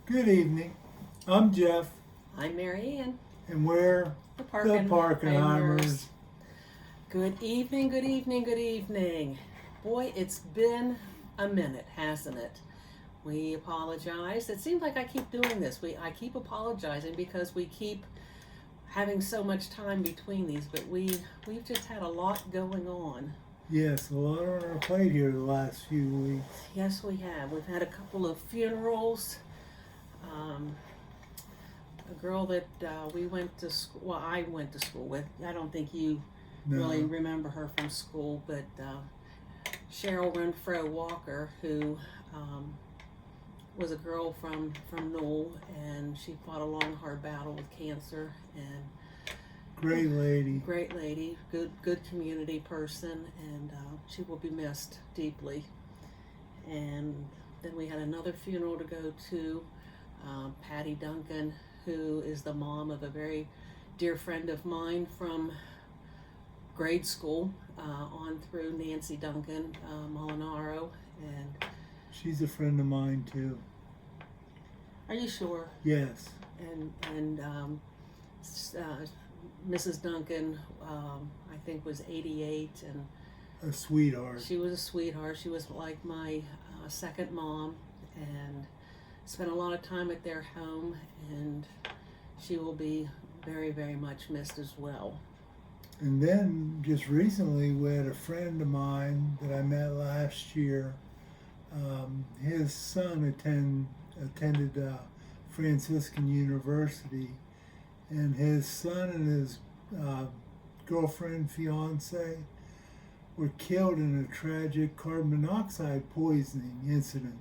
Good evening. I'm Jeff, I'm Mary Ann, and we're the the Parkenheimers. Parkenheimers. Good evening, good evening, good evening. Boy, it's been a minute, hasn't it? We apologize. It seems like I keep doing this. I keep apologizing because we keep having so much time between these, but we've just had a lot going on. Yes, a lot on our plate here the last few weeks. Yes, we have. We've had a couple of funerals. Um, a girl that we went to school. Well, I went to school with. I don't think you really No, remember her from school, but Cheryl Renfro Walker, who um, was a girl from Newell, and she fought a long, hard battle with cancer. And great lady. great lady, good community person, and she will be missed deeply. And then we had another funeral to go to. Patty Duncan, who is the mom of a very dear friend of mine from grade school on through Nancy Duncan Molinaro. And She's a friend of mine too. are you sure? Yes, And uh, Mrs. Duncan, I think, was 88, and a sweetheart. she was a sweetheart. She was like my second mom, and spent a lot of time at their home, and she will be very, very much missed as well. And then just recently, we had a friend of mine that I met last year. His son attended Franciscan University, and his son and his uh, girlfriend, fiance, were killed in a tragic carbon monoxide poisoning incident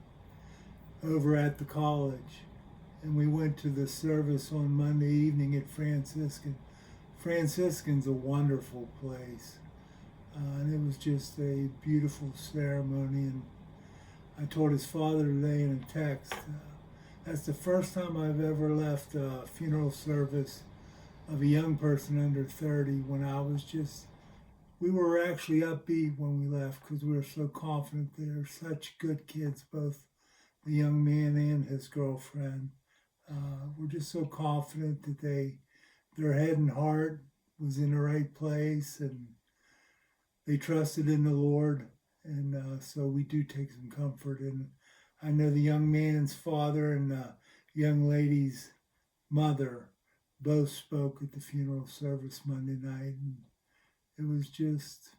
over at the college. And we went to the service on Monday evening at Franciscan. Franciscan's a wonderful place. And it was just a beautiful ceremony. And I told his father today in a text, that's the first time I've ever left a funeral service of a young person under 30 when I was just, we were actually upbeat when we left because we were so confident they're such good kids, both the young man and his girlfriend. We're just so confident that their head and heart was in the right place and they trusted in the Lord. And so we do take some comfort. And I know the young man's father and the young lady's mother both spoke at the funeral service Monday night. And it was just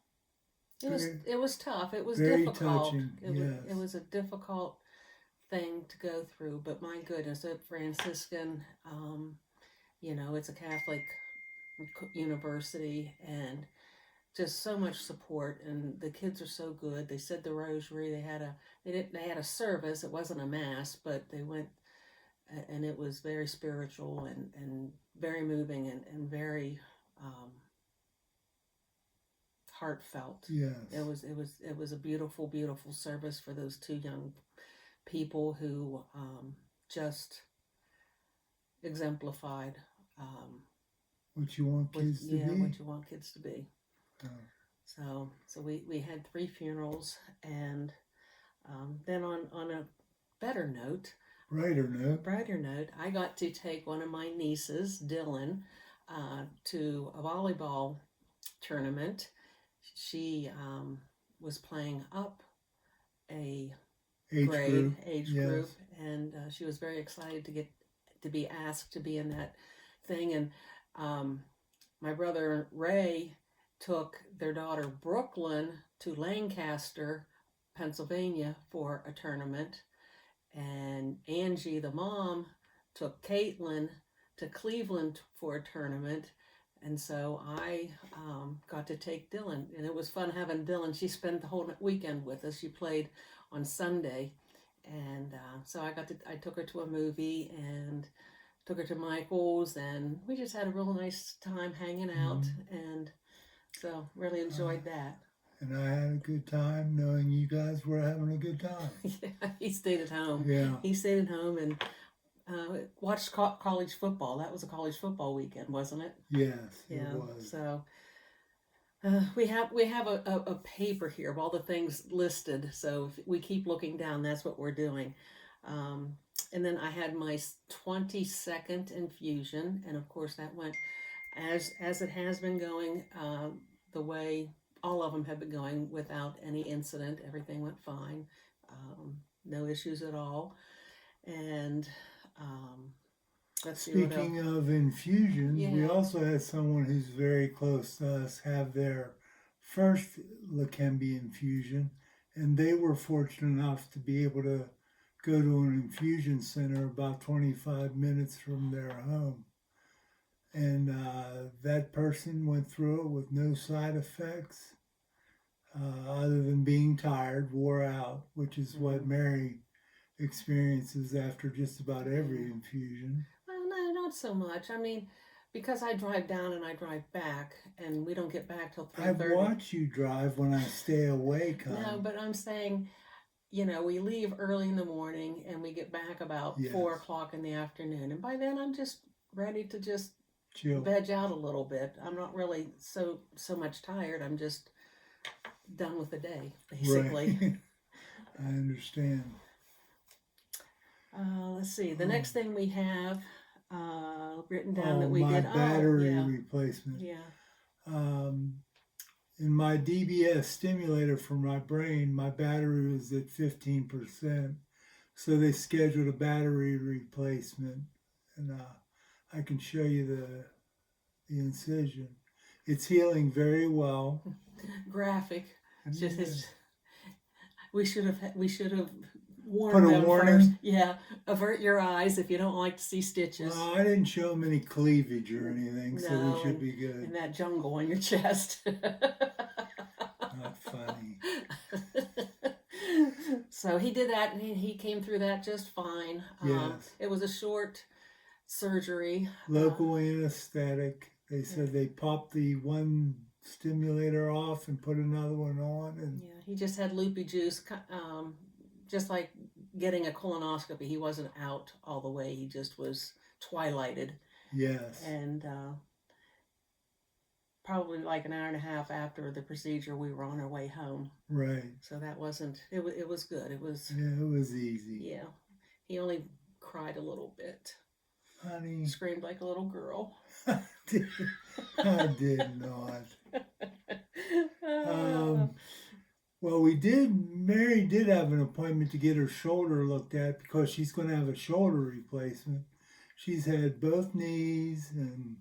It was tough. It was very difficult. touching. It Yes. was a difficult thing to go through. But my goodness, at Franciscan, it's a Catholic university, and just so much support. And the kids are so good. They said the rosary. They had a service. It wasn't a mass, but they went, and it was very spiritual and very moving and very heartfelt. Yes. It was a beautiful, beautiful service for those two young people who just exemplified What you want kids to be. what you want kids to be. Uh, So we had three funerals, and then on a better note, brighter note. I got to take one of my nieces, Dylan, to a volleyball tournament. She was playing up a Age grade group. age Yes. group, and she was very excited to be asked to be in that thing. And um, my brother Ray took their daughter Brooklyn to Lancaster, Pennsylvania for a tournament, and Angie, the mom, took Caitlin to Cleveland for a tournament. And so I got to take Dylan, and it was fun having Dylan. She spent the whole weekend with us. She played on Sunday, and so I took her to a movie and took her to Michael's, and we just had a real nice time hanging out, and so really enjoyed that. And I had a good time knowing you guys were having a good time. Yeah, he stayed at home. Yeah. He stayed at home and watched college football. That was a college football weekend, wasn't it? Yes, Yeah. it was. So we have a paper here of all the things listed. So if we keep looking down, that's what we're doing. And then I had my 22nd infusion, and of course that went as it has been going, the way all of them have been going without any incident. Everything went fine, no issues at all. And um, let's see what else. Speaking of infusions, we Yeah. also had someone who's very close to us have their first Leqembi infusion, and they were fortunate enough to be able to go to an infusion center about 25 minutes from their home. And that person went through it with no side effects other than being tired, wore out, which is what Mary experiences after just about every infusion. Well, no, not so much. I mean, because I drive down and I drive back, and we don't get back till I've 3:30. watched you drive when I stay awake. No, but I'm saying, we leave early in the morning and we get back about Yes. 4 o'clock in the afternoon, and by then I'm just ready to just Chill. veg out a little bit. I'm not really so much tired. I'm just done with the day, basically. Right. I understand. Let's see. The next thing we have written down that we my did. battery yeah. replacement. Yeah. In my DBS stimulator for my brain, my battery was at 15%. So they scheduled a battery replacement, and I can show you the incision. It's healing very well. Graphic. It's just we should have warned Put a them warning? first. Yeah, avert your eyes if you don't like to see stitches. Well, I didn't show them any cleavage or anything, so No, we should be good. And that jungle on your chest. Not funny. So he did that, and he came through that just fine. Yes. It was a short surgery. Local anesthetic. They said they popped the one stimulator off and put another one on, and Yeah, he just had loopy juice, just like getting a colonoscopy. He wasn't out all the way. He just was twilighted. yes. And probably like an hour and a half after the procedure, we were on our way home. Right. So that wasn't. It was good. It was. Yeah, it was easy. Yeah, he only cried a little bit. Honey, Screamed like a little girl. I did not. Well, Mary did have an appointment to get her shoulder looked at because she's going to have a shoulder replacement. She's had both knees and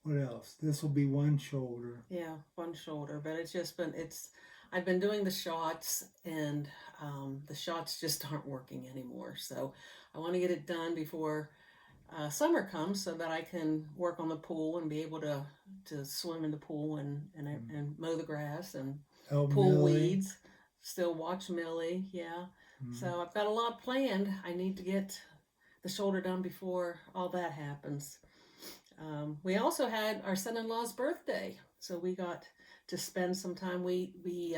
what else? This will be one shoulder. Yeah, one shoulder, but I've been doing the shots, and the shots just aren't working anymore. So I want to get it done before summer comes, so that I can work on the pool and be able to swim in the pool and mow the grass and Help pull Millie. weeds. Still watch Millie, yeah. So I've got a lot planned. I need to get the shoulder done before all that happens. We also had our son-in-law's birthday, so we got to spend some time. We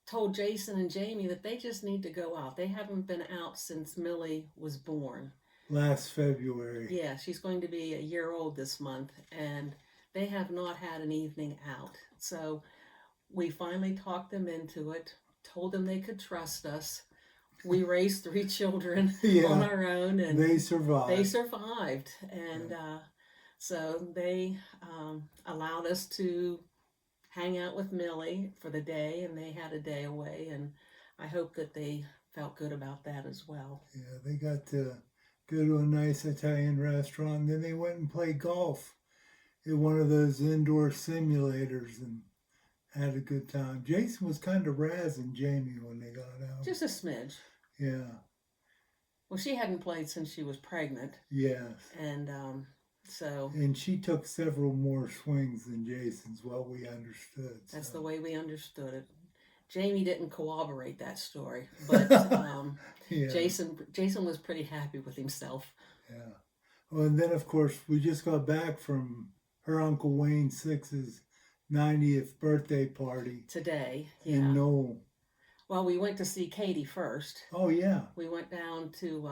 told Jason and Jamie that they just need to go out. They haven't been out since Millie was born. Last February. Yeah, she's going to be a year old this month, and they have not had an evening out. So we finally talked them into it, told them they could trust us. We raised 3 children on our own, and they survived. And so they allowed us to hang out with Millie for the day, and they had a day away, and I hope that they felt good about that as well. Yeah, they got to go to a nice Italian restaurant, and then they went and played golf at one of those indoor simulators and had a good time. Jason was kind of razzing Jamie when they got out. Just a smidge. Yeah. Well, she hadn't played since she was pregnant. Yes. And so... And she took several more swings than Jason's, what we understood. That's the way we understood it. Jamie didn't corroborate that story, but yeah. Jason was pretty happy with himself. Yeah. Well, and then, of course, we just got back from her Uncle Wayne Six's 90th birthday party. Today, yeah. In Knoll. Well, we went to see Katie first. Oh, yeah. We went down to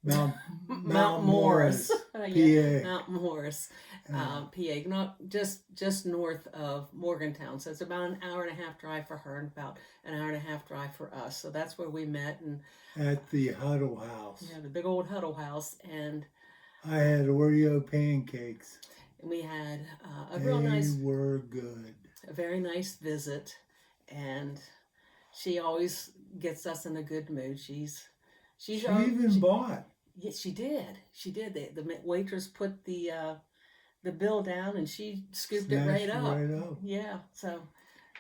Mount Mount Morris. Yeah, PA. Mount Morris, PA. Not just north of Morgantown. So it's about an hour and a half drive for her and about an hour and a half drive for us. So that's where we met, and At the Huddle House. the big old Huddle House, and I had Oreo pancakes. we had a They real nice, were good. a very nice visit, and she always gets us in a good mood. She's She even bought. Yes, she did. She did. The waitress put the bill down, and she scooped it right Snatched up. right up. Yeah. So,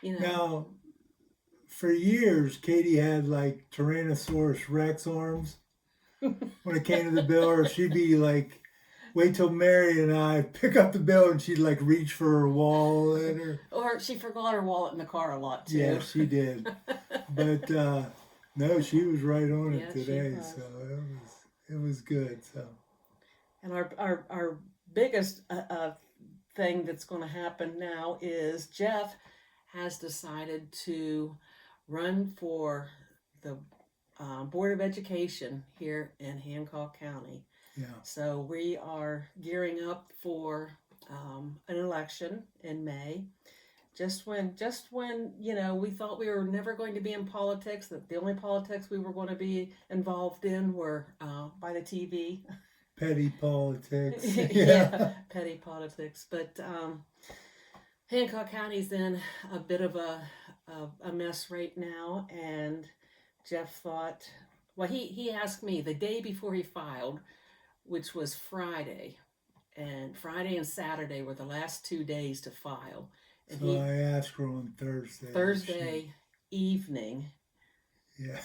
you know. Now, for years, Katie had like Tyrannosaurus Rex arms when it came to the bill, or she'd be like, wait till Mary and I pick up the bill, and she'd like reach for her wallet, or she forgot her wallet in the car a lot too. Yeah, she did. But no, she was right on it today, so it was good. So, and our biggest thing that's going to happen now is Jeff has decided to run for the Board of Education here in Hancock County. yeah. So we are gearing up for an election in May. Just when we thought we were never going to be in politics, that the only politics we were going to be involved in were by the TV. Petty politics. Yeah, petty politics. But Hancock County's in a bit of a mess right now, and Jeff thought, well, he asked me the day before he filed, which was Friday, and Friday and Saturday were the last 2 days to file. And So I asked her on Thursday evening, yeah,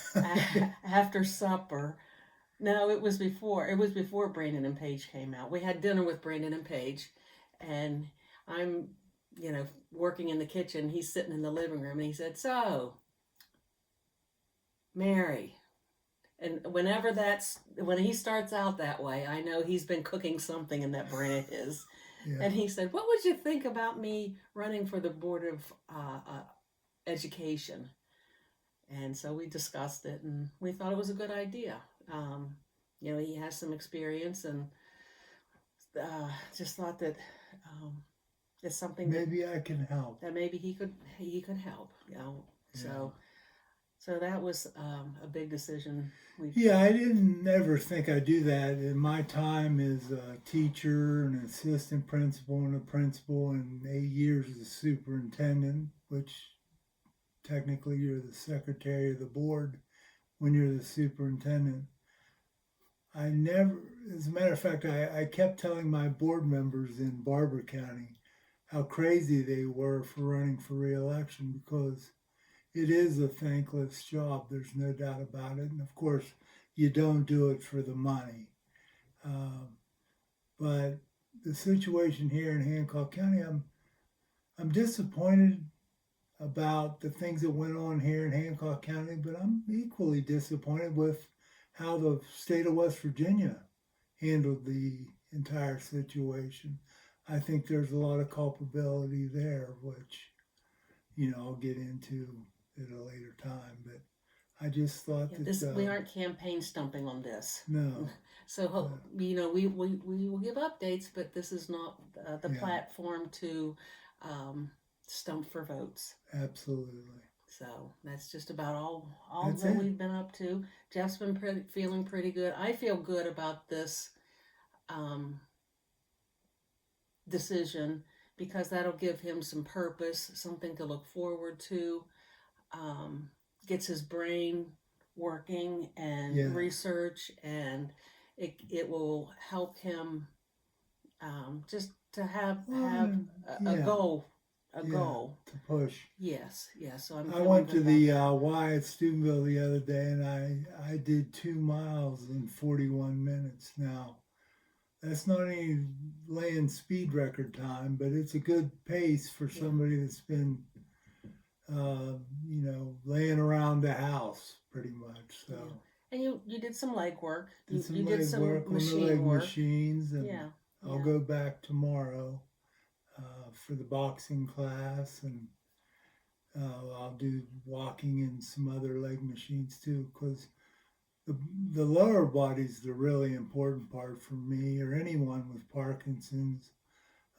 after supper. No, it was before Brandon and Paige came out. We had dinner with Brandon and Paige, and I'm, working in the kitchen. He's sitting in the living room, and he said, "So, Mary," and when he starts out that way, I know he's been cooking something in that brain of his. yeah. And he said, "What would you think about me running for the Board of Education?" And so we discussed it, and we thought it was a good idea. He has some experience, and just thought that it's something Maybe I can help. that maybe he could help. Yeah. So that was a big decision. Yeah, I didn't ever think I'd do that. In my time as a teacher, an assistant principal, and a principal, and 8 years as a superintendent, which technically you're the secretary of the board when you're the superintendent. I never, as a matter of fact, I kept telling my board members in Barber County how crazy they were for running for re-election, because it is a thankless job. There's no doubt about it. And of course, you don't do it for the money. But the situation here in Hancock County, I'm disappointed about the things that went on here in Hancock County, but I'm equally disappointed with how the state of West Virginia handled the entire situation. I think there's a lot of culpability there, which, I'll get into at a later time. But I just thought that we aren't campaign stumping on this. No. So we will give updates, but this is not the platform to stump for votes. Absolutely. So that's just about all that we've been up to. Jeff's been feeling pretty good. I feel good about this decision, because that'll give him some purpose, something to look forward to. Gets his brain working and research, and it will help him just to have a goal. Goal to push. Yes. So I went to the Y at Steubenville the other day, and I did 2 miles in 41 minutes. Now, that's not any land speed record time, but it's a good pace for somebody that's been, laying around the house pretty much. So. And you did some leg work. You did did some work on the leg machines, and I'll go back tomorrow for the boxing class, and I'll do walking and some other leg machines too, because the lower body's the really important part for me or anyone with Parkinson's.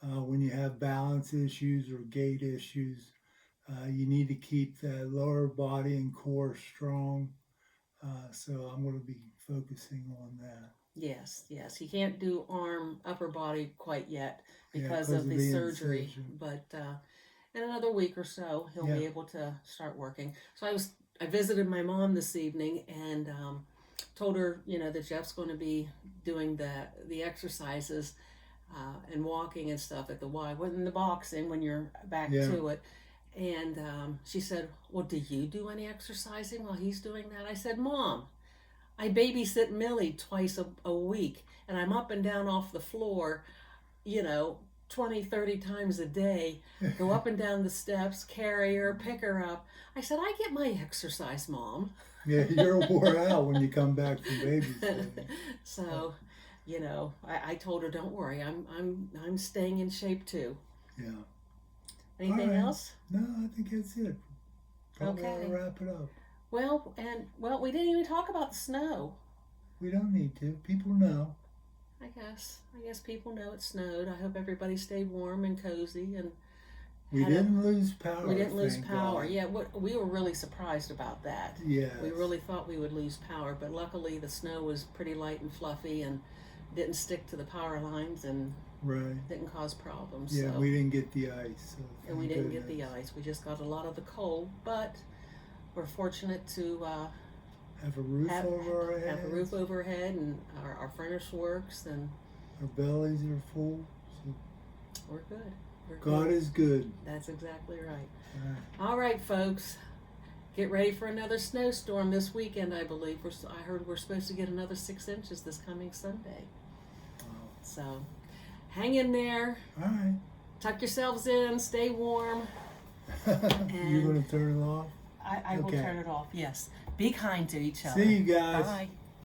When you have balance issues or gait issues, you need to keep that lower body and core strong. So I'm going to be focusing on that. Yes, yes. He can't do upper body quite yet Yeah, because of the the surgery, incision. but in another week or so, he'll be Yeah. able to start working. So I visited my mom this evening and told her, that Jeff's going to be doing the exercises and walking and stuff at the Y, in the boxing when you're back Yeah. to it. And she said, "Well, do you do any exercising while he's doing that?" I said, "Mom, I babysit Millie twice a week, and I'm up and down off the floor, you know, 20, 30 times a day, go up and down the steps, carry her, pick her up." I said, "I get my exercise, Mom." Yeah, you're wore out when you come back from babysitting. So, I told her, "Don't worry, I'm staying in shape too." Yeah. Anything All right. else? No, I think that's it. Probably ought to Okay. wrap it up. Well, we didn't even talk about the snow. We don't need to. People know. I guess people know it snowed. I hope everybody stayed warm and cozy and We had a- didn't lose power. we didn't lose thank power. God. Yeah, we were really surprised about that. Yes. We really thought we would lose power, but luckily the snow was pretty light and fluffy and didn't stick to the power lines and Right. didn't cause problems. Yeah, so. we didn't get the ice. So And we thank didn't get the goodness. ice. We just got a lot of the cold, but we're fortunate to Have a roof over our heads. have a roof overhead and our furnace works and Our bellies are full. So we're good. We're God good. is good. That's exactly right. Uh, All right, folks. Get ready for another snowstorm this weekend, I believe. I heard we're supposed to get another 6 inches this coming Sunday. So hang in there. all right. Tuck yourselves in. Stay warm. You're going to turn it off? I will Okay. turn it off. Yes. Be kind to each other. See you guys. Bye.